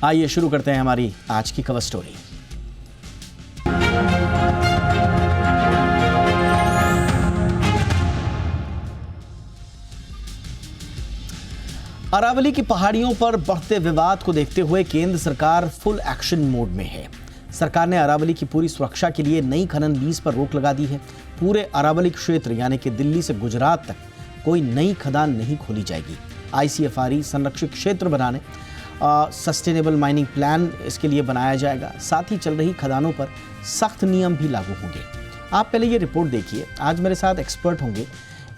आइए शुरू करते हैं हमारी आज की कवर स्टोरी। अरावली की पहाड़ियों पर बढ़ते विवाद को देखते हुए केंद्र सरकार फुल एक्शन मोड में है। सरकार ने अरावली की पूरी सुरक्षा के लिए नई खनन लीज पर रोक लगा दी है। पूरे अरावली क्षेत्र यानी कि दिल्ली से गुजरात तक कोई नई खदान नहीं खोली जाएगी। ICFRE संरक्षित क्षेत्र बनाने सस्टेनेबल माइनिंग प्लान इसके लिए बनाया जाएगा। साथ ही चल रही खदानों पर सख्त नियम भी लागू होंगे। आप पहले ये रिपोर्ट देखिए। आज मेरे साथ एक्सपर्ट होंगे।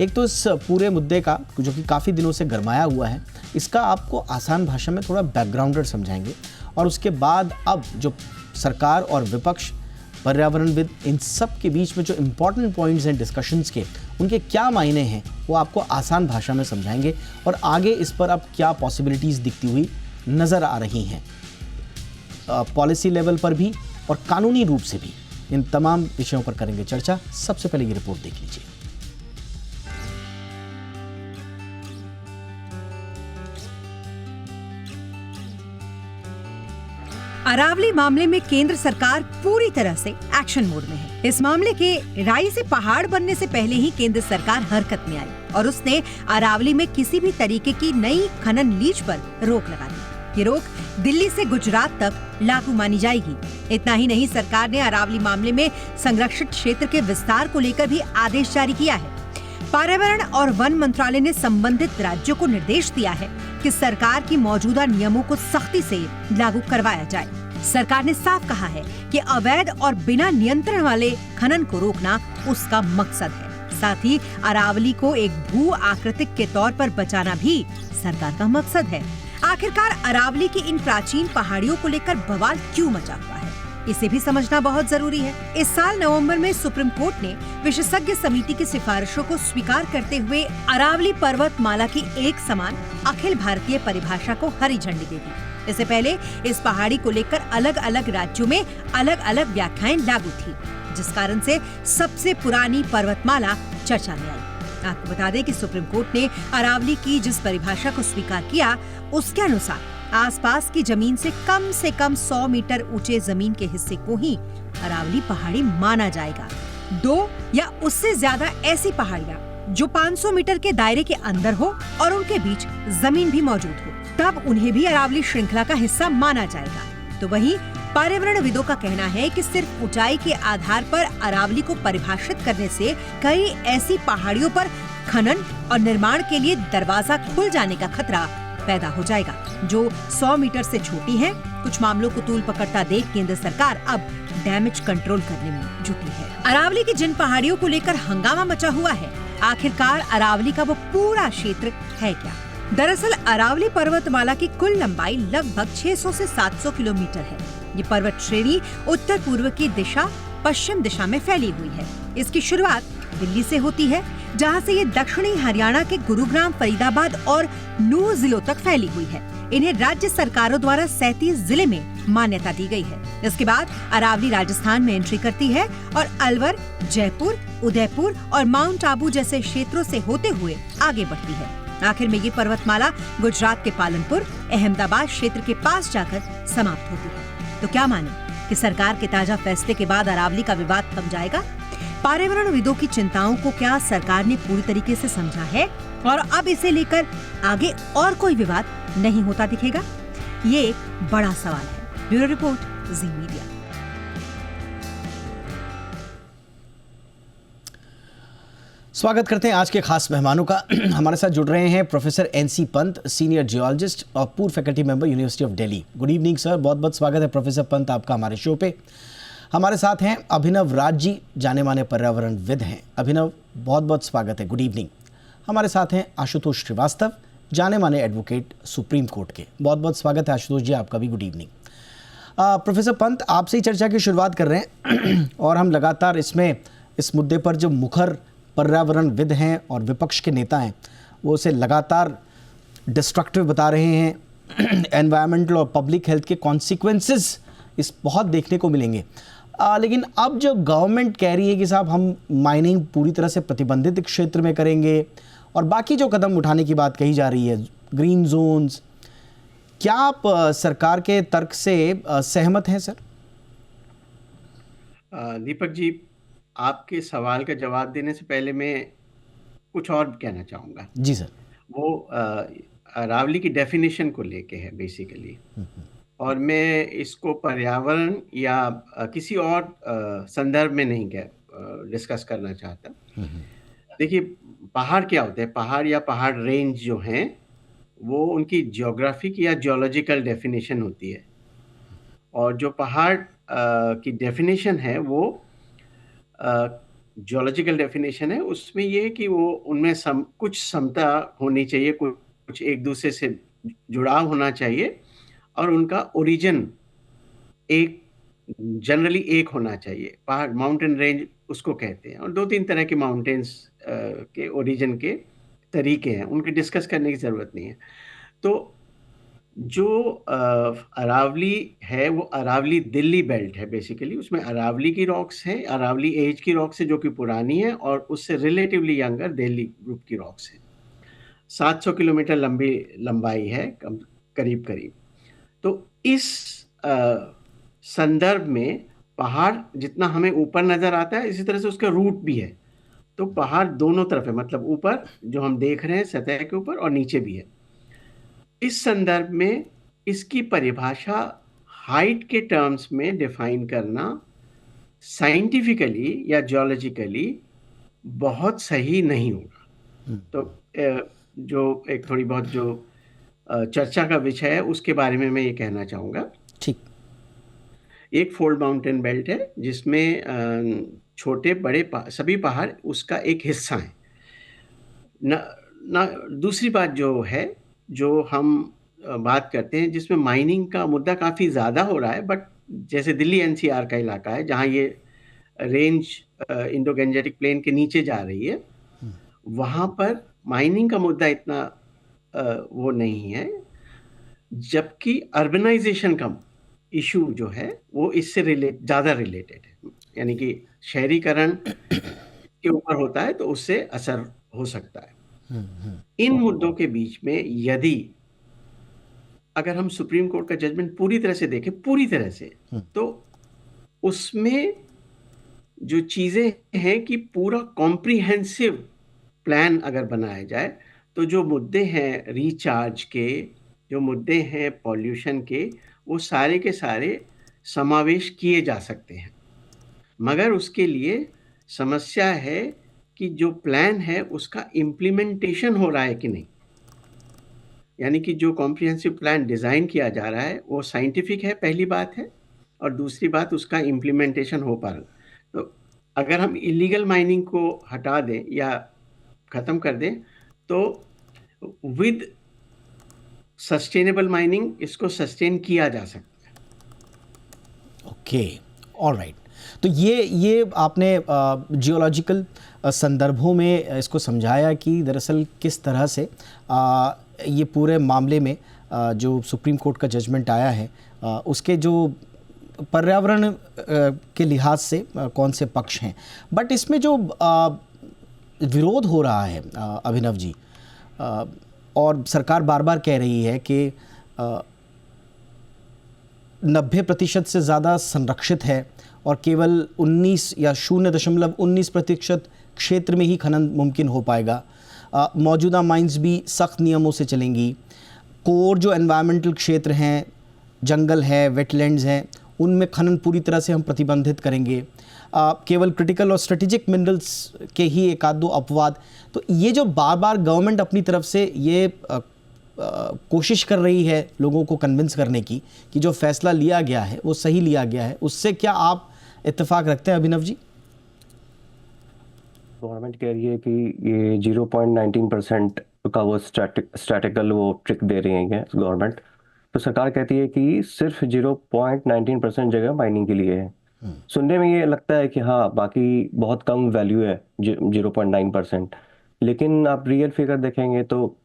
एक तो इस पूरे मुद्दे का जो कि काफ़ी दिनों से गरमाया हुआ है, इसका आपको आसान भाषा में थोड़ा बैकग्राउंडर समझाएंगे और उसके बाद अब जो सरकार और विपक्ष, पर्यावरणविद, इन सब के बीच में जो इम्पॉर्टेंट पॉइंट्स हैं डिस्कशंस के, उनके क्या मायने हैं वो आपको आसान भाषा में समझाएंगे और आगे इस पर अब क्या पॉसिबिलिटीज़ दिखती हुई नज़र आ रही हैं पॉलिसी लेवल पर भी और कानूनी रूप से भी। इन तमाम विषयों पर करेंगे चर्चा। सबसे पहले ये रिपोर्ट देख लीजिए। अरावली मामले में केंद्र सरकार पूरी तरह से एक्शन मोड में है। इस मामले के राई से पहाड़ बनने से पहले ही केंद्र सरकार हरकत में आई और उसने अरावली में किसी भी तरीके की नई खनन लीज पर रोक लगा दी। ये रोक दिल्ली से गुजरात तक लागू मानी जाएगी। इतना ही नहीं, सरकार ने अरावली मामले में संरक्षित क्षेत्र के विस्तार को लेकर भी आदेश जारी किया है। पर्यावरण और वन मंत्रालय ने संबंधित राज्यों को निर्देश दिया है कि सरकार की मौजूदा नियमों को सख्ती से लागू करवाया जाए। सरकार ने साफ कहा है कि अवैध और बिना नियंत्रण वाले खनन को रोकना उसका मकसद है। साथ ही अरावली को एक भू आकृतिक के तौर पर बचाना भी सरकार का मकसद है। आखिरकार अरावली की इन प्राचीन पहाड़ियों को लेकर बवाल क्यों मचा हुआ है, इसे भी समझना बहुत जरूरी है। इस साल नवंबर में सुप्रीम कोर्ट ने विशेषज्ञ समिति की सिफारिशों को स्वीकार करते हुए अरावली पर्वतमाला की एक समान अखिल भारतीय परिभाषा को हरी झंडी दे दी। इससे पहले इस पहाड़ी को लेकर अलग अलग राज्यों में अलग अलग व्याख्याएं लागू थी, जिस कारण से सबसे पुरानी पर्वतमाला चर्चा में आई। आपको बता दें कि सुप्रीम कोर्ट ने अरावली की जिस परिभाषा को स्वीकार किया, उसके अनुसार आसपास की जमीन से कम 100 मीटर ऊंचे जमीन के हिस्से को ही अरावली पहाड़ी माना जाएगा। 2 या उससे ज्यादा ऐसी पहाड़ियां जो 500 मीटर के दायरे के अंदर हो और उनके बीच जमीन भी मौजूद हो, तब उन्हें भी अरावली श्रृंखला का हिस्सा माना जाएगा। तो वहीं पर्यावरणविदों का कहना है कि सिर्फ ऊंचाई के आधार पर अरावली को परिभाषित करने से कई ऐसी पहाड़ियों पर खनन और निर्माण के लिए दरवाजा खुल जाने का खतरा पैदा हो जाएगा, जो 100 मीटर से छोटी है। कुछ मामलों को तूल पकड़ता देख केंद्र सरकार अब डैमेज कंट्रोल करने में जुटी है। अरावली की जिन पहाड़ियों को लेकर हंगामा मचा हुआ है, आखिरकार अरावली का वो पूरा क्षेत्र है क्या? दरअसल अरावली पर्वतमाला की कुल लंबाई लगभग 600 से 700 किलोमीटर है। ये पर्वत श्रेणी उत्तर पूर्व की दिशा पश्चिम दिशा में फैली हुई है। इसकी शुरुआत दिल्ली से होती है, जहां से ये दक्षिणी हरियाणा के गुरुग्राम, फरीदाबाद और नूह जिलों तक फैली हुई है। इन्हें राज्य सरकारों द्वारा 37 जिले में मान्यता दी गई है। इसके बाद अरावली राजस्थान में एंट्री करती है और अलवर, जयपुर, उदयपुर और माउंट आबू जैसे क्षेत्रों से होते हुए आगे बढ़ती है। आखिर में ये पर्वतमाला गुजरात के पालनपुर, अहमदाबाद क्षेत्र के पास जाकर समाप्त होती है। तो क्या माने कि सरकार के ताजा फैसले के बाद अरावली का विवाद थम जाएगा? पर्यावरणविदों की चिंताओं को क्या सरकार ने पूरी तरीके से समझा है और अब इसे लेकर आगे और कोई विवाद नहीं होता दिखेगा? ये एक बड़ा सवाल है। ब्यूरो रिपोर्ट, जी मीडिया। स्वागत करते हैं आज के खास मेहमानों का। हमारे साथ जुड़ रहे हैं professor NC Pant, senior geologist और पूर्व faculty member university of Delhi. Good evening sir, बहुत बहुत स्वागत है प्रोफेसर पंत आपका हमारे शो पे। हमारे साथ हैं अभिनव राज जी, जाने माने पर्यावरणविद हैं। अभिनव, बहुत बहुत स्वागत है, गुड इवनिंग। हमारे साथ हैं आशुतोष श्रीवास्तव, जाने माने एडवोकेट सुप्रीम कोर्ट के। बहुत बहुत स्वागत है आशुतोष जी, आपका भी गुड इवनिंग। प्रोफेसर पंत, आपसे ही चर्चा की शुरुआत कर रहे हैं और हम लगातार इस मुद्दे पर जो मुखर पर्यावरणविद हैं और विपक्ष के नेता हैं, वो उसे लगातार डिस्ट्रक्टिव बता रहे हैं। एनवायरमेंटल और पब्लिक हेल्थ के कॉन्सिक्वेंसेस इस बहुत देखने को मिलेंगे। लेकिन अब जो गवर्नमेंट कह रही है कि साहब हम माइनिंग पूरी तरह से प्रतिबंधित क्षेत्र में करेंगे और बाकी जो कदम उठाने की बात कही जा रही है, ग्रीन जोन्स, क्या आप सरकार के तर्क से सहमत हैं सर? दीपक जी, आपके सवाल का जवाब देने से पहले मैं कुछ और कहना चाहूँगा। जी सर। वो अरावली की डेफिनेशन को लेके है बेसिकली, और मैं इसको पर्यावरण या किसी और संदर्भ में नहीं डिस्कस करना चाहता। देखिए, पहाड़ क्या होते हैं? पहाड़ या पहाड़ रेंज जो हैं, वो उनकी ज्योग्राफिक या जियोलॉजिकल डेफिनेशन होती है। और जो पहाड़ की डेफिनेशन है वो जियोलॉजिकल डेफिनेशन है, उसमें ये है कि वो उनमें कुछ समता होनी चाहिए, कुछ एक दूसरे से जुड़ाव होना चाहिए, और उनका ओरिजिन एक जनरली एक होना चाहिए। पहाड़ माउंटेन रेंज उसको कहते हैं, और 2-3 तरह के माउंटेन्स के ओरिजिन के तरीके हैं, उनकी डिस्कस करने की ज़रूरत नहीं है। तो जो अरावली है वो अरावली दिल्ली बेल्ट है बेसिकली। उसमें अरावली की रॉक्स हैं, अरावली एज की रॉक्स है जो कि पुरानी है, और उससे रिलेटिवली यंगर दिल्ली ग्रुप की रॉक्स है। 700 किलोमीटर लंबाई है करीब करीब। तो इस संदर्भ में पहाड़ जितना हमें ऊपर नज़र आता है, इसी तरह से उसका रूट भी है। तो पहाड़ दोनों तरफ है, मतलब ऊपर जो हम देख रहे हैं सतह के ऊपर, और नीचे भी है। इस संदर्भ में इसकी परिभाषा हाइट के टर्म्स में डिफाइन करना साइंटिफिकली या जियोलॉजिकली बहुत सही नहीं होगा। तो जो एक थोड़ी बहुत जो चर्चा का विषय है उसके बारे में मैं ये कहना चाहूँगा। ठीक। एक फोल्ड माउंटेन बेल्ट है जिसमें छोटे बड़े सभी पहाड़ उसका एक हिस्सा है ना। दूसरी बात जो है, जो हम बात करते हैं जिसमें माइनिंग का मुद्दा काफ़ी ज़्यादा हो रहा है, बट जैसे दिल्ली एनसीआर का इलाका है जहाँ ये रेंज इंडो गंजेटिक प्लेन के नीचे जा रही है, वहाँ पर माइनिंग का मुद्दा इतना वो नहीं है, जबकि अर्बनाइजेशन का इशू जो है वो इससे ज़्यादा रिलेटेड है। यानी कि शहरीकरण के ऊपर होता है तो उससे असर हो सकता है। इन मुद्दों के बीच में यदि अगर हम सुप्रीम कोर्ट का जजमेंट पूरी तरह से देखें, पूरी तरह से, तो उसमें जो चीज़ें हैं कि पूरा कॉम्प्रिहेंसिव प्लान अगर बनाया जाए, तो जो मुद्दे हैं रिचार्ज के, जो मुद्दे हैं पॉल्यूशन के, वो सारे के सारे समावेश किए जा सकते हैं। मगर उसके लिए समस्या है कि जो प्लान है उसका इम्प्लीमेंटेशन हो रहा है कि नहीं। यानी कि जो कॉम्प्रिहेंसिव प्लान डिज़ाइन किया जा रहा है वो साइंटिफिक है, पहली बात है, और दूसरी बात उसका इम्प्लीमेंटेशन हो पा रहा है। तो अगर हम इलीगल माइनिंग को हटा दें या ख़त्म कर दें, तो विद सस्टेनेबल माइनिंग इसको सस्टेन किया जा सकता है। Okay, alright. तो ये आपने जियोलॉजिकल संदर्भों में इसको समझाया कि दरअसल किस तरह से ये पूरे मामले में जो सुप्रीम कोर्ट का जजमेंट आया है उसके जो पर्यावरण के लिहाज से कौन से पक्ष हैं। बट इसमें जो विरोध हो रहा है अभिनव जी, और सरकार बार बार कह रही है कि 90% से ज़्यादा संरक्षित है और केवल 19 या 0.19% क्षेत्र में ही खनन मुमकिन हो पाएगा। मौजूदा माइंस भी सख्त नियमों से चलेंगी। कोर जो एनवायरमेंटल क्षेत्र हैं, जंगल है, वेटलैंड्स हैं, उनमें खनन पूरी तरह से हम प्रतिबंधित करेंगे। केवल क्रिटिकल और स्ट्रेटेजिक मिनरल्स के ही एक आध दो अपवाद। तो ये जो बार बार गवर्नमेंट अपनी तरफ से ये कोशिश कर रही है लोगों को कन्विंस करने की कि जो फैसला लिया गया है वो सही लिया गया है, उससे क्या आप इत्तेफाक रखते हैं अभिनव जी? गवर्नमेंट कह रही है कि ये 0.19% का वो स्टैटिकल वो ट्रिक दे रही है गवर्नमेंट। तो सरकार कहती है कि सिर्फ 0.19% जगह माइनिंग के लिए है। सुनने में ये लगता है कि हाँ, बाकी बहुत कम वैल्यू है 0.9%, लेकिन आप रियल फिगर देखेंगे तो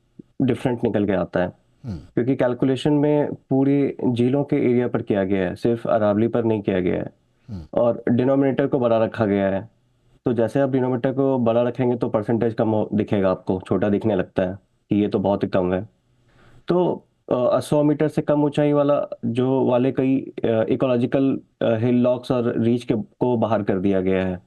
डिफरेंट निकल के आता है। क्योंकि कैलकुलेशन में पूरी झीलों के एरिया पर किया गया है, सिर्फ अरावली पर नहीं किया गया है, और डिनोमिनेटर को बड़ा रखा गया है। तो जैसे आप डिनोमिनेटर को बड़ा रखेंगे तो परसेंटेज कम दिखेगा, आपको छोटा दिखने लगता है कि ये तो बहुत ही कम है। तो 100 मीटर से कम ऊंचाई वाला जो वाले कई इकोलॉजिकल हिल लॉक्स और रीच के को बाहर कर दिया गया है।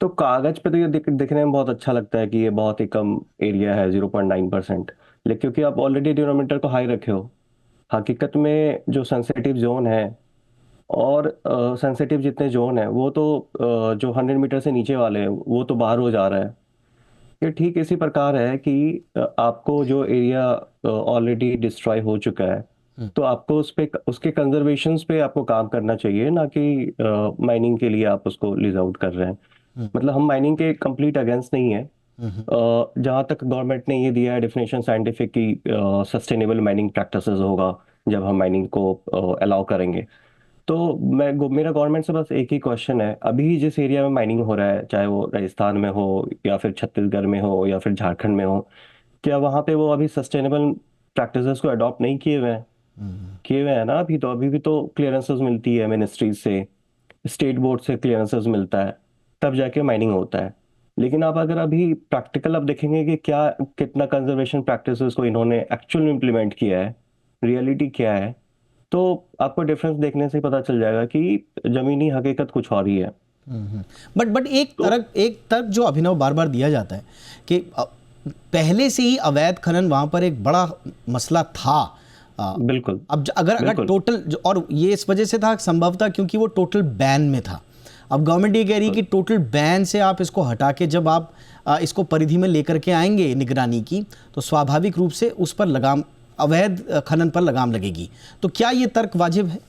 तो कागज पे तो ये दिखने में बहुत अच्छा लगता है कि ये बहुत ही कम एरिया है 0.9%, लेकिन क्योंकि आप ऑलरेडी डिनोमिनेटर को हाई रखे हो, हकीकत में जो सेंसिटिव जोन है और सेंसिटिव जितने जोन है वो तो जो 100 मीटर से नीचे वाले हैं वो तो बाहर हो जा रहा है। ये ठीक इसी प्रकार है कि आपको जो एरिया ऑलरेडी डिस्ट्रॉय हो चुका है तो आपको उस पे उसके कंजर्वेशन पे आपको काम करना चाहिए, ना कि माइनिंग के लिए आप उसको लीज आउट कर रहे हैं। मतलब हम माइनिंग के कंप्लीट अगेंस्ट नहीं है। जहाँ तक गवर्नमेंट ने ये दिया है डेफिनेशन साइंटिफिक की सस्टेनेबल माइनिंग प्रैक्टिसेस होगा जब हम माइनिंग को अलाउ करेंगे। तो मेरा गवर्नमेंट से बस एक ही क्वेश्चन है, अभी जिस एरिया में माइनिंग हो रहा है, चाहे वो राजस्थान में हो या फिर छत्तीसगढ़ में हो या फिर झारखंड में हो, क्या वहाँ पे वो अभी सस्टेनेबल प्रैक्टिसेस को अडॉप्ट नहीं किए हुए हैं? किए हुए हैं ना। अभी भी तो क्लियरेंसेस मिलती है मिनिस्ट्री से, स्टेट बोर्ड से क्लियरेंसेस मिलता है, तब जाके माइनिंग होता है। लेकिन आप अगर अभी प्रैक्टिकल अब देखेंगे कि क्या कितना कंजर्वेशन प्रैक्टिसेस को इन्होंने एक्चुअल में इम्प्लीमेंट किया है, रियलिटी क्या है, तो आपको डिफरेंस देखने से ही पता चल जाएगा कि जमीनी हकीकत कुछ और ही है। बट एक तर्क जो अभिनव बार बार दिया जाता है कि पहले से ही अवैध खनन वहां पर एक बड़ा मसला था। बिल्कुल। अब अगर टोटल, और ये इस वजह से था संभवतः क्योंकि वो टोटल बैन में था। अब गवर्नमेंट ये कह रही है कि टोटल बैन से आप इसको हटा के जब आप इसको परिधि में लेकर के आएंगे निगरानी की, तो स्वाभाविक रूप से उस पर लगाम, अवैध खनन पर लगाम लगेगी। तो क्या ये तर्क वाजिब है?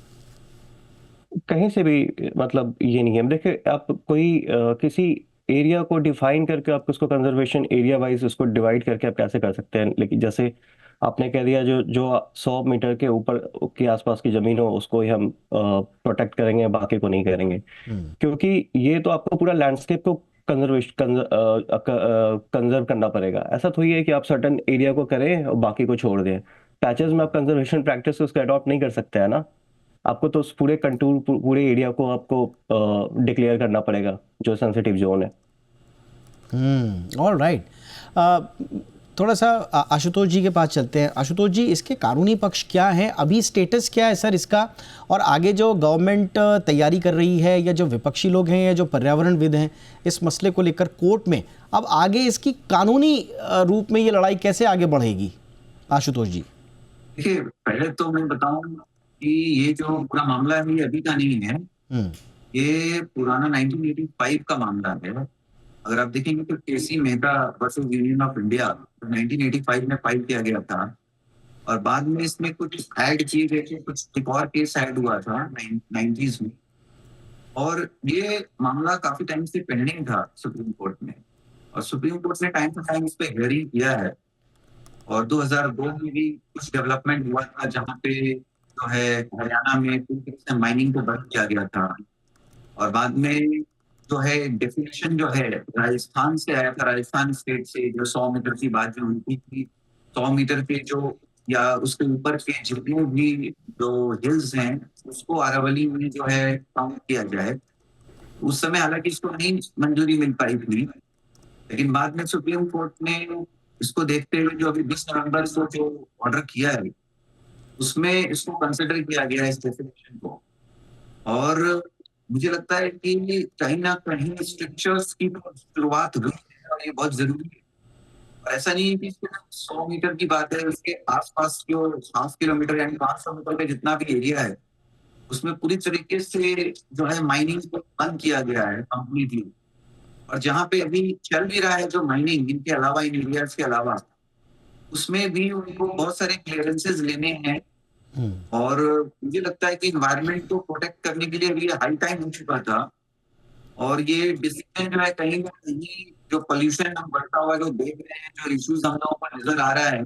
कहीं से भी मतलब ये नहीं है। देखिए, आप कोई किसी एरिया को डिफाइन करके आप उसको कंजर्वेशन एरिया वाइज उसको डिवाइड करके आप कैसे कर सकते हैं। लेकिन जैसे आपने कह दिया जो जो 100 मीटर के ऊपर के आसपास की जमीन हो उसको ही हम प्रोटेक्ट करेंगे, बाकी को नहीं करेंगे, क्योंकि ये तो आपको पूरा लैंडस्केप को कंजर्व करना पड़ेगा। ऐसा थोड़ी है कि आप सर्टन एरिया को करें और बाकी को छोड़ दें। पैचेस में आप कंजर्वेशन प्रैक्टिस उसको अडॉप्ट नहीं कर सकते हैं ना। आपको तो उस पूरे कंटूर पूरे एरिया को आपको डिक्लेयर करना पड़ेगा जो सेंसिटिव जोन है। All right. थोड़ा सा आशुतोष जी के पास चलते हैं। आशुतोष जी, इसके कानूनी पक्ष क्या है, अभी स्टेटस क्या है सर इसका, और आगे जो गवर्नमेंट तैयारी कर रही है या जो विपक्षी लोग हैं या जो पर्यावरणविद हैं इस मसले को लेकर कोर्ट में, अब आगे इसकी कानूनी रूप में ये लड़ाई कैसे आगे बढ़ेगी? आशुतोष जी। देखिए, पहले तो मैं बताऊं कि ये जो पूरा मामला है ये अभी का नहीं है, ये पुराना 1985 का मामला है। अगर आप देखेंगे तो K C Mehta versus union of India 1985 में फाइल किया गया था, और बाद में इसमें कुछ ऐड किए गए थे, कुछ एक और केस ऐड हुआ था 90s में, और ये मामला काफी टाइम से पेंडिंग था सुप्रीम कोर्ट में, और सुप्रीम कोर्ट ने टाइम टू टाइम इस पे हियरिंग किया है। और 2002 में भी कुछ डेवलपमेंट हुआ था जहाँ पे जो है हरियाणा में पूरी तरह से माइनिंग को बंद किया गया था, और बाद में जो है डेफिनेशन जो है राजस्थान से आया था, राजस्थान स्टेट से, जो 100 मीटर की बात जो हुई थी, 100 मीटर के जो या उसके ऊपर के जितने भी जो हिल्स हैं उसको अरावली में जो है काउंट किया जाए। उस समय हालांकि इसको नहीं मंजूरी मिल पाई थी, लेकिन बाद में सुप्रीम कोर्ट ने इसको देखते हुए जो अभी 20 नवंबर को जो ऑर्डर किया है उसमें इसको कंसिडर किया गया है इस डेफिनेशन को। और मुझे लगता है कि कहीं ना कहीं स्ट्रक्चर्स की तो शुरुआत हुई है और ये बहुत जरूरी है। और ऐसा नहीं है कि 100 मीटर की बात है, उसके आसपास जो 5 किलोमीटर यानी 500 मीटर का जितना भी एरिया है उसमें पूरी तरीके से जो है माइनिंग को बंद किया गया है कंप्लीटली। और जहाँ पे अभी चल भी रहा है जो माइनिंग, इनके अलावा, इन एरियाज के अलावा, उसमें भी उनको बहुत सारे क्लियरेंसेस लेने हैं। और मुझे लगता है कि इन्वायरमेंट को प्रोटेक्ट करने के लिए अभी हाई टाइम हो चुका था, और ये डिसीजन जो है कहीं ना कहीं जो पोल्यूशन हम बढ़ता हुआ जो देख रहे हैं, जो इश्यूज हम लोगों को नजर आ रहा है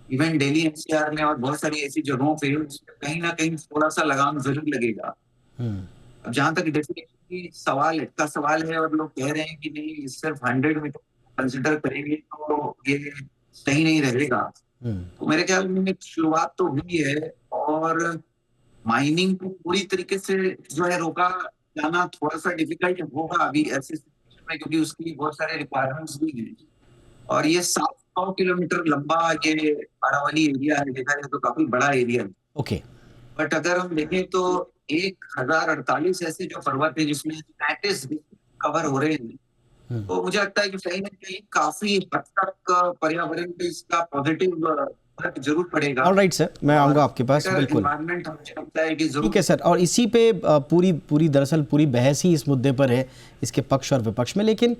इवन दिल्ली एनसीआर में और बहुत सारी ऐसी जगहों पे, कहीं ना कहीं थोड़ा सा लगाम जरूर लगेगा। अब जहां तक डेफिनेशन की सवाल है और लोग कह रहे हैं कि नहीं सिर्फ 100 मीटर कंसिडर करेंगे तो ये सही नहीं रहेगा, तो मेरे ख्याल में शुरुआत तो हुई है, और माइनिंग को पूरी तरीके से जो है रोका जाना थोड़ा सा डिफिकल्ट होगा अभी ऐसे सिचुएशन में, क्योंकि उसकी बहुत सारे रिक्वायरमेंट्स भी हैं। और ये साफ 100 किलोमीटर लंबा ये अरावली एरिया है, देखा जाए तो काफी बड़ा एरिया है। ओके। बट अगर हम देखें तो 1048 ऐसे जो पर्वत है जिसमें 35 कवर हो रहे हैं, तो मुझे लगता है कि कहीं ना कहीं काफी हद तक पर्यावरण पे इसका पॉजिटिव फर्क जरूर पड़ेगा। ऑलराइट सर, मैं आऊँगा आपके पास, बिल्कुल। एनवायरनमेंट मुझे लगता है कि जरूर। ठीक है सर, और इसी पे दरअसल पूरी बहस ही इस मुद्दे पर है, इसके पक्ष और विपक्ष में। लेकिन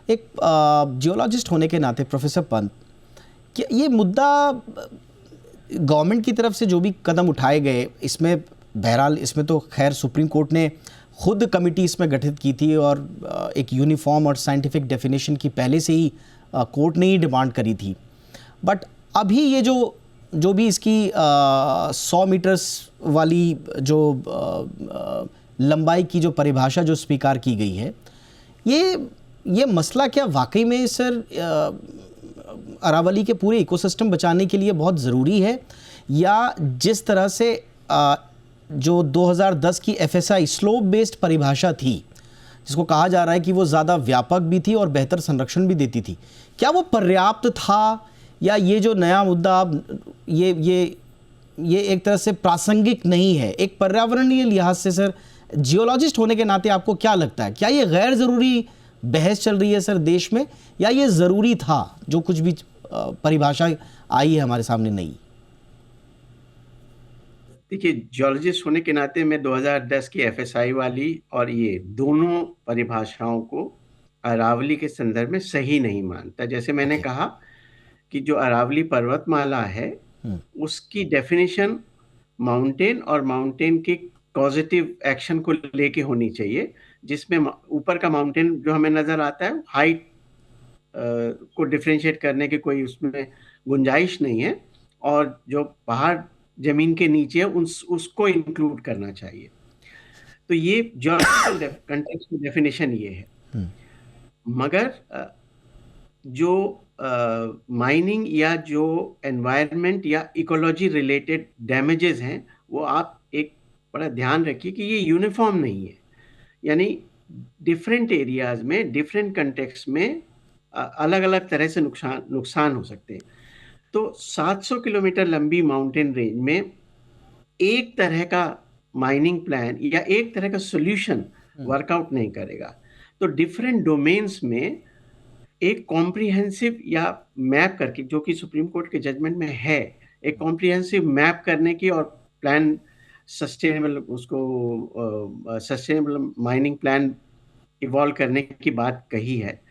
एक जियोलॉजिस्ट होने के नाते प्रोफेसर पंत, कि ये मुद्दा गवर्नमेंट की तरफ से जो भी कदम उठाए गए, इसमें बहरहाल इसमें तो खैर सुप्रीम कोर्ट ने खुद कमेटी इसमें गठित की थी और एक यूनिफॉर्म और साइंटिफिक डेफिनेशन की पहले से ही कोर्ट ने ही डिमांड करी थी। बट अभी ये जो भी इसकी 100 मीटर्स वाली जो लंबाई की जो परिभाषा जो स्वीकार की गई है, ये मसला क्या वाकई में सर अरावली के पूरे इकोसिस्टम बचाने के लिए बहुत ज़रूरी है, या जिस तरह से जो 2010 की FSI स्लोप बेस्ड परिभाषा थी, जिसको कहा जा रहा है कि वो ज़्यादा व्यापक भी थी और बेहतर संरक्षण भी देती थी, क्या वो पर्याप्त था, या ये जो नया मुद्दा ये एक तरह से प्रासंगिक नहीं है? एक पर्यावरणीय लिहाज से सर, जियोलॉजिस्ट होने के नाते आपको क्या लगता है, क्या ये गैर ज़रूरी बहस चल रही है सर देश में, या ये ज़रूरी था जो कुछ भी परिभाषा आई है हमारे सामने नई? देखिए, जियोलॉजिस्ट होने के नाते मैं 2010 की FSI वाली और ये दोनों परिभाषाओं को अरावली के संदर्भ में सही नहीं मानता। जैसे मैंने कहा कि जो अरावली पर्वतमाला है उसकी डेफिनेशन माउंटेन और माउंटेन के पॉजिटिव एक्शन को लेके होनी चाहिए, जिसमें ऊपर का माउंटेन जो हमें नजर आता है हाइट को डिफरेंशिएट करने की कोई उसमें गुंजाइश नहीं है, और जो पहाड़ जमीन के नीचे है उसको इंक्लूड करना चाहिए। तो ये जियोलॉजिकल कंटेक्स्ट की डेफिनेशन ये है। मगर जो माइनिंग या जो एनवायरनमेंट या इकोलॉजी रिलेटेड डैमेजेस हैं, वो आप एक बड़ा ध्यान रखिए कि ये यूनिफॉर्म नहीं है, यानी डिफरेंट एरियाज में डिफरेंट कंटेक्स्ट में अलग अलग तरह से नुकसान हो सकते हैं। तो 700 किलोमीटर लंबी माउंटेन रेंज में एक तरह का माइनिंग प्लान या एक तरह का सॉल्यूशन वर्कआउट नहीं करेगा। तो डिफरेंट डोमेन्स में एक कॉम्प्रिहेंसिव या मैप करके, जो कि सुप्रीम कोर्ट के जजमेंट में है, एक कॉम्प्रिहेंसिव मैप करने की और plan sustainable mining plan evolve करने की बात कही है।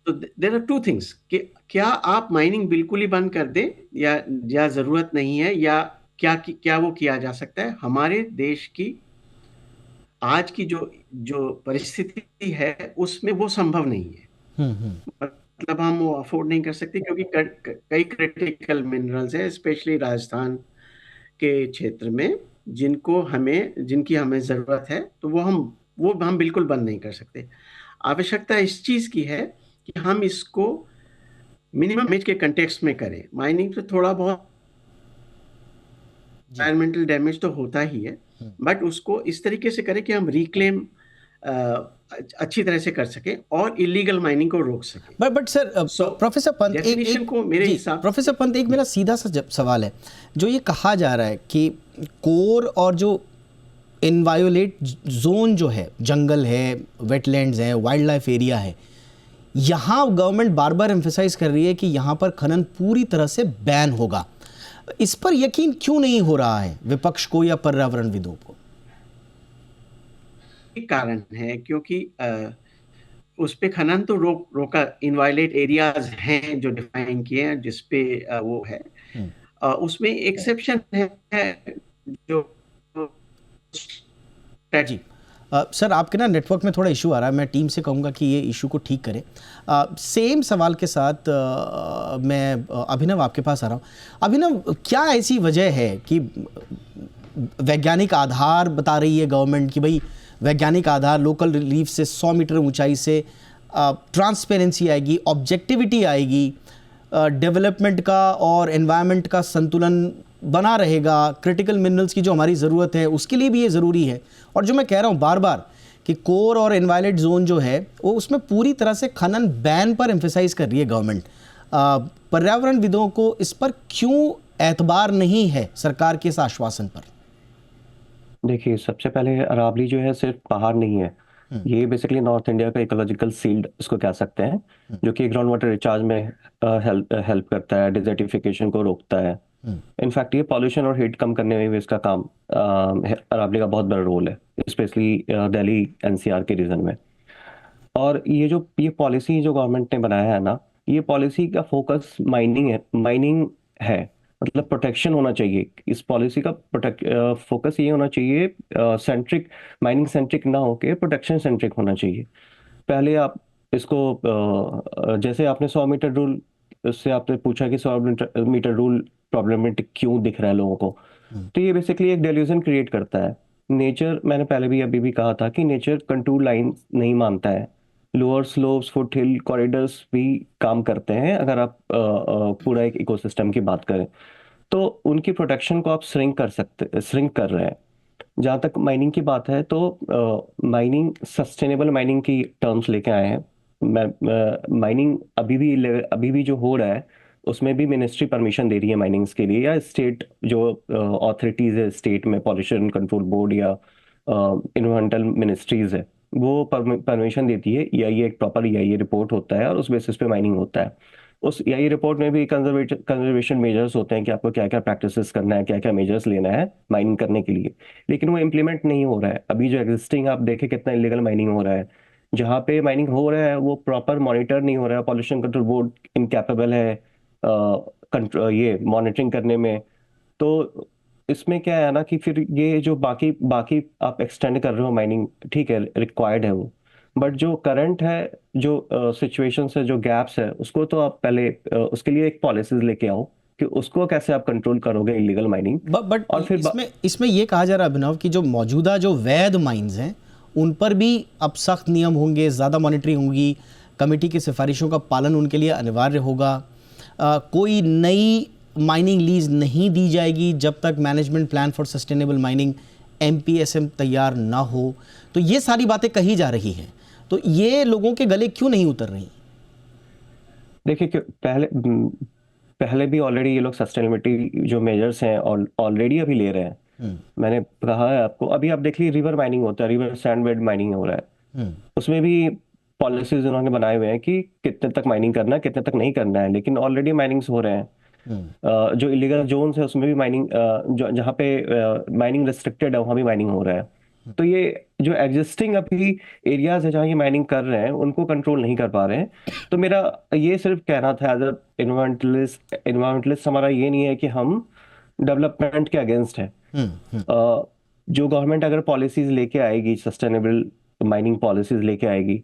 तो देयर आर टू थिंग्स कि क्या आप माइनिंग बिल्कुल ही बंद कर दें या जरूरत नहीं है, या क्या वो किया जा सकता है। हमारे देश की आज की जो परिस्थिति है उसमें वो संभव नहीं है। मतलब हम वो अफोर्ड नहीं कर सकते, क्योंकि कई क्रिटिकल मिनरल्स हैं, स्पेशली राजस्थान के क्षेत्र में, जिनकी हमें जरूरत है। तो वो हम बिल्कुल बंद नहीं कर सकते। आवश्यकता इस चीज की है कि हम इसको मिनिमम डैमेज के कंटेक्स्ट में करें। माइनिंग तो थोड़ा बहुत एनवायरमेंटल डैमेज तो होता ही है, बट उसको इस तरीके से करें कि हम रिक्लेम अच्छी तरह से कर सकें और इलीगल माइनिंग को रोक सकें। But sir professor Pant, professor Pant, एक मेरा सीधा सा सवाल है। जो ये कहा जा रहा है कि कोर और जो इनवायोलेट जोन जो है, जंगल है, वेटलैंड्स है, वाइल्ड लाइफ एरिया है, यहाँ गवर्नमेंट बार बार एम्फेसाइज कर रही है कि यहाँ पर खनन पूरी तरह से बैन होगा। इस पर यकीन क्यों नहीं हो रहा है विपक्ष को या पर्यावरणविदों को? कारण है क्योंकि उस पे खनन तो रोका, इनवायलेट एरियाज हैं जो डिफाइन किए हैं, जिसपे वो है। उसमें एक्सेप्शन है जो जी। सर आपके ना नेटवर्क में थोड़ा इशू आ रहा है, मैं टीम से कहूँगा कि ये इशू को ठीक करें। सेम सवाल के साथ मैं अभिनव आपके पास आ रहा हूँ। अभिनव, क्या ऐसी वजह है कि वैज्ञानिक आधार बता रही है गवर्नमेंट कि भाई वैज्ञानिक आधार, लोकल रिलीफ से 100 मीटर ऊंचाई से ट्रांसपेरेंसी आएगी, ऑब्जेक्टिविटी आएगी, डेवलपमेंट का और एनवायरनमेंट का संतुलन बना रहेगा, क्रिटिकल मिनरल्स की जो हमारी ज़रूरत है उसके लिए भी ये ज़रूरी है। और जो मैं कह रहा हूँ बार बार कि कोर और इनवायलेट जोन जो है वो उसमें पूरी तरह से खनन बैन पर एम्फेसाइज कर रही है गवर्नमेंट। पर्यावरणविदों को इस पर क्यों एतबार नहीं है सरकार के इस आश्वासन पर? देखिए, सबसे पहले अरावली जो है सिर्फ पहाड़ नहीं है, ये बेसिकली नॉर्थ इंडिया का इकोलॉजिकल सील्ड इसको कह सकते हैं, जो कि ग्राउंड वाटर रिचार्ज में हेल्प करता है, डिजर्टिफिकेशन को रोकता है। इनफैक्ट ये पॉल्यूशन और हीट कम करने में भी इसका काम अरावली का बहुत बड़ा रोल है, स्पेशली दिल्ली एनसीआर के रीजन में। और ये पॉलिसी जो गवर्नमेंट ने बनाया है ना, ये पॉलिसी का फोकस माइनिंग है, मतलब प्रोटेक्शन होना चाहिए। इस पॉलिसी का फोकस ये होना चाहिए, माइनिंग सेंट्रिक ना होके प्रोटेक्शन सेंट्रिक होना चाहिए। पहले आप इसको जैसे आपने 100 मीटर रूल से आपने पूछा कि 100 मीटर रूल प्रॉब्लमेटिक क्यों दिख रहा है लोगों को, तो ये बेसिकली एक डेल्यूजन क्रिएट करता है। नेचर, मैंने पहले भी अभी भी कहा था कि नेचर कंटूर लाइन नहीं मानता है। लोअर स्लोप्स, फुट हिल कॉरिडोर्स भी काम करते हैं अगर आप पूरा एक इकोसिस्टम की बात करें, तो उनकी प्रोटेक्शन को आप श्रिंक कर रहे हैं। जहाँ तक माइनिंग की बात है, तो माइनिंग सस्टेनेबल माइनिंग की टर्म्स लेके आए हैं। माइनिंग अभी भी जो हो रहा है उसमें भी मिनिस्ट्री परमिशन दे रही है माइनिंग्स के लिए, या स्टेट जो ऑथोरिटीज है स्टेट में, पॉल्यूशन कंट्रोल बोर्ड या इन्वायरमेंटल मिनिस्ट्रीज है, वो परमिशन देती है। या ये एक प्रॉपर EIA रिपोर्ट होता है और उस बेसिस पे माइनिंग होता है। उस EIA रिपोर्ट में भी कंजर्वेशन मेजर्स होते हैं कि आपको क्या क्या प्रैक्टिसेस करना है, क्या क्या मेजर्स लेना है माइनिंग करने के लिए, लेकिन वो इम्प्लीमेंट नहीं हो रहा है। अभी जो एग्जिस्टिंग आप देखें कितना इलीगल माइनिंग हो रहा है, जहाँ पे माइनिंग हो रहा है वो प्रॉपर मॉनिटर नहीं हो रहा है, पॉल्यूशन कंट्रोल बोर्ड इनकैपेबल है ये मॉनिटरिंग करने में। तो इसमें क्या है ना कि फिर ये जो बाकी आप एक्सटेंड कर रहे हो माइनिंग, ठीक है, रिक्वायर्ड है वो, बट जो करंट है, जो सिचुएशंस है, जो गैप्स है, उसको तो आप पहले उसके लिए एक पॉलिसीज लेके आओ कि उसको कैसे आप कंट्रोल करोगे इलीगल माइनिंग। बट और फिर इसमें ये कहा जा रहा है अभिनव कि जो मौजूदा जो वैध माइंस हैं उन पर भी अब सख्त नियम होंगे, ज़्यादा मॉनिटरिंग होगी, कमेटी की सिफारिशों का पालन उनके लिए अनिवार्य होगा, कोई नई माइनिंग लीज नहीं दी जाएगी जब तक management plan for sustainable mining MPSM तैयार ना हो। तो ये सारी बातें कही जा रही हैं, तो ये लोगों के गले क्यों नहीं उतर रही? देखिए, पहले भी ऑलरेडी ये लोग सस्टेनेबिलिटी जो मेजर्स हैं ऑलरेडी अभी ले रहे हैं। मैंने कहा है आपको, अभी आप देख लीजिए रिवर माइनिंग होता है, रिवर सैंडबेड माइनिंग हो रहा है, उसमें भी पॉलिसीज उन्होंने बनाए हुए हैं कि कितने तक माइनिंग करना है, कितने तक नहीं करना है, लेकिन ऑलरेडी माइनिंग्स हो रहे हैं। जो इलीगल जोन्स है उसमें भी माइनिंग, जहाँ पे माइनिंग रिस्ट्रिक्टेड है वहाँ भी माइनिंग हो रहा है। तो ये जो एग्जिस्टिंग अभी एरियाज है जहाँ ये माइनिंग कर रहे हैं उनको कंट्रोल नहीं कर पा रहे हैं। तो मेरा ये सिर्फ कहना था एज अ इन्वायरमेंटलिस्ट, हमारा ये नहीं है कि हम डेवलपमेंट के अगेंस्ट है। जो गवर्नमेंट अगर पॉलिसीज लेके आएगी, सस्टेनेबल माइनिंग पॉलिसीज लेके आएगी,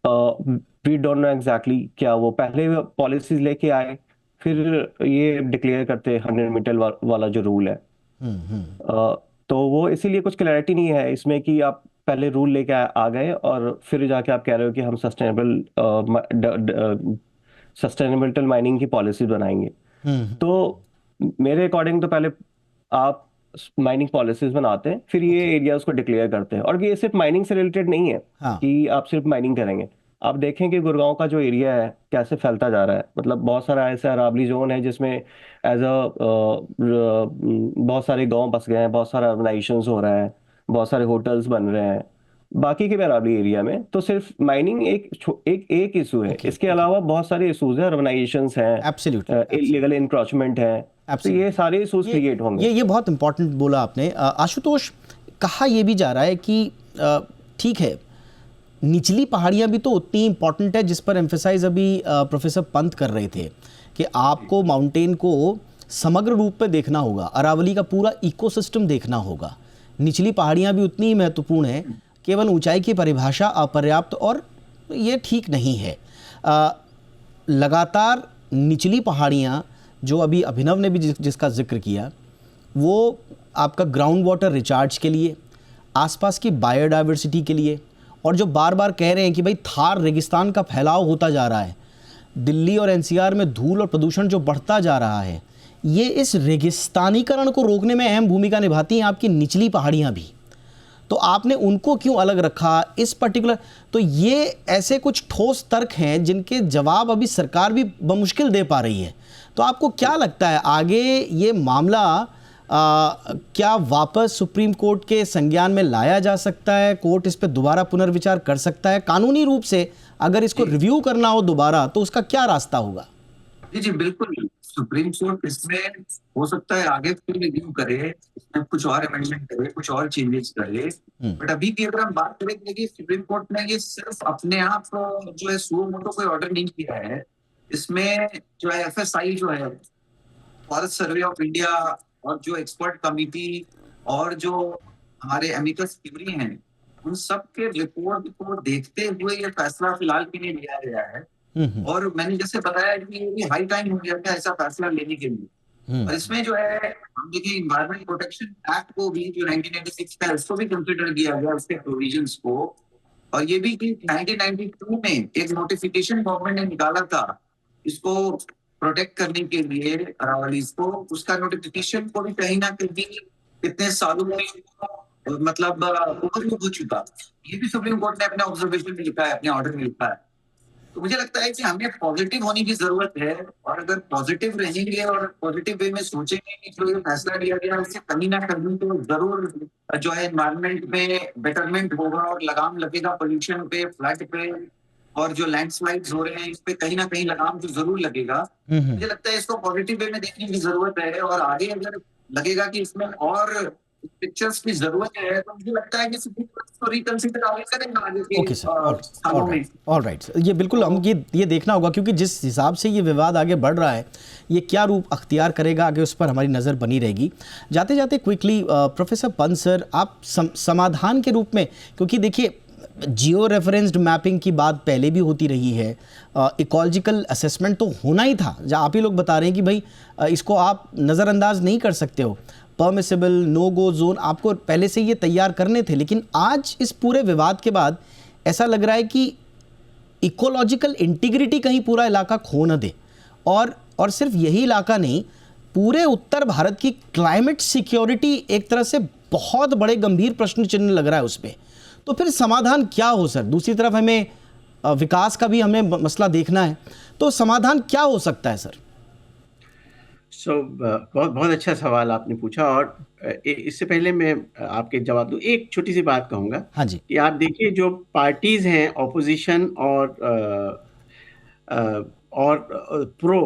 वी डोंट नो एग्जैक्टली क्या वो पहले पॉलिसीज लेके आए फिर ये डिक्लेयर करते 100 मीटर वाला जो रूल है, तो वो इसीलिए कुछ क्लैरिटी नहीं है इसमें कि आप पहले रूल लेके आ गए और फिर जाके आप कह रहे हो कि हम सस्टेनेबल माइनिंग की पॉलिसी बनाएंगे। तो मेरे अकॉर्डिंग तो पहले आप माइनिंग पॉलिसीज बनाते हैं, फिर ये एरियाज को डिक्लेयर करते हैं। और ये सिर्फ माइनिंग से रिलेटेड नहीं है कि आप सिर्फ माइनिंग करेंगे। आप देखें कि गुड़गांव का जो एरिया है कैसे फैलता जा रहा है, मतलब बहुत सारा ऐसा अरावली जोन है जिसमें बहुत सारे गांव बस गए हैं, बहुत सारा अर्बनाइजेशन हो रहा है, बहुत सारे होटल्स बन रहे हैं। बाकी के अरावली एरिया में तो सिर्फ माइनिंग एक इशू है, इसके अलावा बहुत सारे इशूज हैं, अर्बनाइजेशन हैं, इलीगल इंक्रोचमेंट है, तो ये सारे इशूज क्रिएट होंगे। ये बहुत इंपॉर्टेंट बोला आपने आशुतोष। कहा यह भी जा रहा है कि ठीक है, निचली पहाड़ियां भी तो उतनी इंपॉर्टेंट है, जिस पर एम्फेसाइज अभी प्रोफेसर पंत कर रहे थे कि आपको माउंटेन को समग्र रूप में देखना होगा, अरावली का पूरा इकोसिस्टम देखना होगा। निचली पहाड़ियां भी उतनी ही महत्वपूर्ण है, केवल ऊंचाई की परिभाषा अपर्याप्त और ये ठीक नहीं है। लगातार निचली पहाड़ियां जो अभी अभिनव ने भी जिसका जिक्र किया, वो आपका ग्राउंड वाटर रिचार्ज के लिए, आसपास की बायोडाइवर्सिटी के लिए, और जो बार बार कह रहे हैं कि भाई थार रेगिस्तान का फैलाव होता जा रहा है, दिल्ली और NCR में धूल और प्रदूषण जो बढ़ता जा रहा है, ये इस रेगिस्तानीकरण को रोकने में अहम भूमिका निभाती हैं आपकी निचली पहाड़ियाँ भी। तो आपने उनको क्यों अलग रखा इस पर्टिकुलर? तो ये ऐसे कुछ ठोस तर्क हैं जिनके जवाब अभी सरकार भी बमुश्किल दे पा रही है। तो आपको क्या लगता है आगे ये मामला क्या वापस सुप्रीम कोर्ट के संज्ञान में लाया जा सकता है? कोर्ट इस पर दोबारा पुनर्विचार कर सकता है? कानूनी रूप से अगर इसको रिव्यू करना हो दोबारा तो उसका क्या रास्ता होगा? जी बिल्कुल, सुप्रीम कोर्ट इसमें हो सकता है आगे फिर रिव्यू करे, इसमें कुछ और अमेंडमेंट करे, कुछ और चेंजेस करे। बट अभी की अगर हम बात करें कि सुप्रीम कोर्ट ने ये सिर्फ अपने आप जो है सुओ मोटो कोई ऑर्डर नहीं किया है। इसमें जो है FSI जो है, फॉरेस्ट सर्वे ऑफ इंडिया, और जो एक्सपर्ट कमिटी और जो हमारे एमिकस क्यूरी हैं, उन सब के रिपोर्ट को देखते हुए ये फैसला फिलहाल के लिए लिया गया है। और मैंने जैसे बताया कि ये हाई टाइम हो गया था ऐसा फैसला लेने के लिए। और इसमें जो है हम देखिए इन्वायरमेंट प्रोटेक्शन एक्ट को भी जो 1996 का, उसको भी कंसिडर किया गया, उसके प्रोविजंस को। और ये भी कि 1992 में एक नोटिफिकेशन गवर्नमेंट ने निकाला था इसको प्रोटेक्ट करने के लिए अरावलीज को, उसका नोटिफिकेशन को भी कहीं ना कहीं इतने सालों में मतलब ओवरलुक हो चुका। ये भी सुप्रीम कोर्ट ने अपने ऑब्जर्वेशन में लिखा है, अपने ऑर्डर में लिखा है। तो मुझे लगता है कि हमें पॉजिटिव होने की जरूरत है, और अगर पॉजिटिव रहेंगे और पॉजिटिव वे में सोचेंगे कि जो ये फैसला लिया गया उससे कहीं ना कहीं तो जरूर जो है एनवायरमेंट में बेटरमेंट होगा और लगाम लगेगा पोल्यूशन पे, फ्लड पे, और जो लैंडस्लाइड्स हो रहे हैं इस पे कहीं ना कहीं लगाम तो जरूर लगेगा। मुझे लगता है इसको पॉजिटिव वे में देखने की जरूरत है, और आगे अगर लगेगा कि इसमें और पिक्चर्स की जरूरत है तो मुझे लगता है कि सुप्रीम कोर्ट इसको रिकंसीडर करेगा आगे के सालों में। ऑलराइट, ये बिल्कुल हम ये देखना होगा, क्योंकि जिस हिसाब से ये विवाद आगे बढ़ रहा है ये क्या रूप अख्तियार करेगा आगे, उस पर हमारी नज़र बनी रहेगी। जाते जाते क्विकली प्रोफेसर पंत सर, आप समाधान के रूप में, क्योंकि देखिए जियो रेफरेंस्ड मैपिंग की बात पहले भी होती रही है, इकोलॉजिकल असेसमेंट तो होना ही था, जहाँ आप ही लोग बता रहे हैं कि भाई इसको आप नज़रअंदाज नहीं कर सकते हो, परमिसिबल नो गो जोन आपको पहले से ये तैयार करने थे। लेकिन आज इस पूरे विवाद के बाद ऐसा लग रहा है कि इकोलॉजिकल इंटीग्रिटी कहीं पूरा इलाका खो न दे, और सिर्फ यही इलाका नहीं, पूरे उत्तर भारत की क्लाइमेट सिक्योरिटी एक तरह से बहुत बड़े गंभीर प्रश्न चिन्ह लग रहा है उस पर। तो फिर समाधान क्या हो सर? दूसरी तरफ हमें विकास का भी हमें मसला देखना है, तो समाधान क्या हो सकता है सर? बहुत बहुत अच्छा सवाल आपने पूछा, और इससे पहले मैं आपके जवाब दूं, एक छोटी सी बात कहूंगा। हाँ जी। कि आप देखिए जो पार्टीज हैं ऑपोजिशन और प्रो,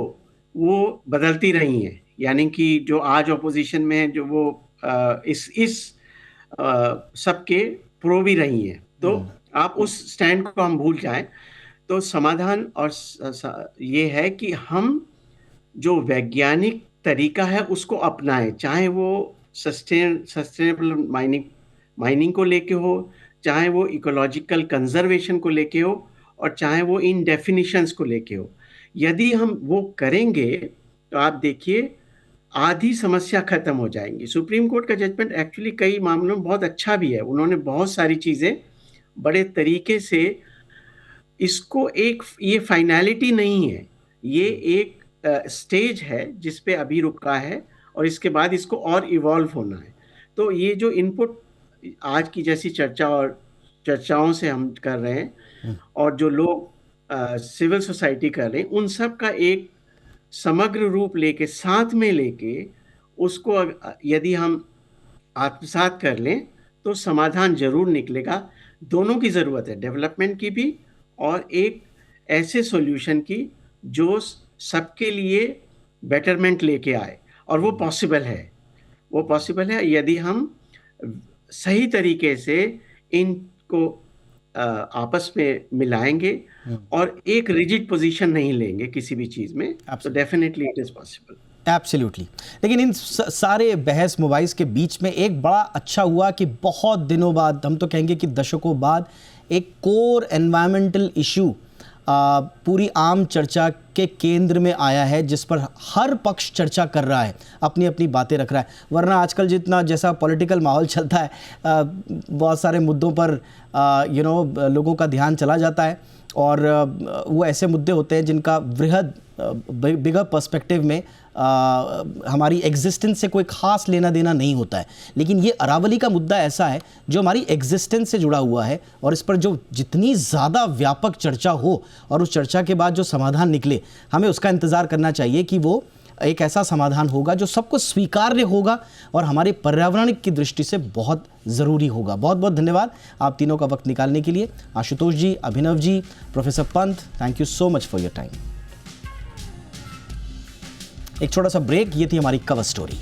वो बदलती रही हैं। यानी कि जो आज ऑपोजिशन में है, जो वो इस सबके प्रो भी रही हैं। तो आप उस स्टैंड को हम भूल जाएं तो समाधान और ये है कि हम जो वैज्ञानिक तरीका है उसको अपनाएं, चाहे वो सस्टेनेबल माइनिंग को लेके हो, चाहे वो इकोलॉजिकल कंजर्वेशन को लेके हो, और चाहे वो इन डेफिनेशंस को लेके हो। यदि हम वो करेंगे तो आप देखिए आधी समस्या खत्म हो जाएंगी। सुप्रीम कोर्ट का जजमेंट एक्चुअली कई मामलों में बहुत अच्छा भी है, उन्होंने बहुत सारी चीज़ें बड़े तरीके से इसको ये फाइनलिटी नहीं है, ये एक स्टेज है जिस पे अभी रुका है, और इसके बाद इसको और इवॉल्व होना है। तो ये जो इनपुट आज की जैसी चर्चाओं से हम कर रहे हैं, और जो लोग सिविल सोसाइटी कर रहे हैं, उन सब का एक समग्र रूप लेके, साथ में लेके उसको यदि हम आत्मसात कर लें तो समाधान जरूर निकलेगा। दोनों की ज़रूरत है, डेवलपमेंट की भी और एक ऐसे सॉल्यूशन की जो सबके लिए बेटरमेंट लेके आए, और वो पॉसिबल है यदि हम सही तरीके से इनको आपस में मिलाएंगे और एक रिजिड पोजीशन नहीं लेंगे किसी भी चीज़ में, तो definitely it is possible. Absolutely. लेकिन इन सारे बहस मुबाहिस के बीच में एक बड़ा अच्छा हुआ कि बहुत दिनों बाद, हम तो कहेंगे कि दशकों बाद, एक कोर एनवायरमेंटल इशू पूरी आम चर्चा के केंद्र में आया है, जिस पर हर पक्ष चर्चा कर रहा है, अपनी अपनी बातें रख रहा है। वरना आजकल जितना जैसा पॉलिटिकल माहौल चलता है, बहुत सारे मुद्दों पर लोगों का ध्यान चला जाता है, और वो ऐसे मुद्दे होते हैं जिनका वृहद बिगर पर्सपेक्टिव में हमारी एग्जिस्टेंस से कोई खास लेना देना नहीं होता है। लेकिन ये अरावली का मुद्दा ऐसा है जो हमारी एग्जिस्टेंस से जुड़ा हुआ है, और इस पर जो जितनी ज़्यादा व्यापक चर्चा हो और उस चर्चा के बाद जो समाधान निकले, हमें उसका इंतज़ार करना चाहिए कि वो एक ऐसा समाधान होगा जो सबको स्वीकार्य होगा और हमारे पर्यावरण की दृष्टि से बहुत ज़रूरी होगा। बहुत बहुत धन्यवाद आप तीनों का वक्त निकालने के लिए। Ashutosh ji, Abhinav ji, professor Pant, thank you so much for your time. एक छोटा सा ब्रेक, ये थी हमारी कवर स्टोरी।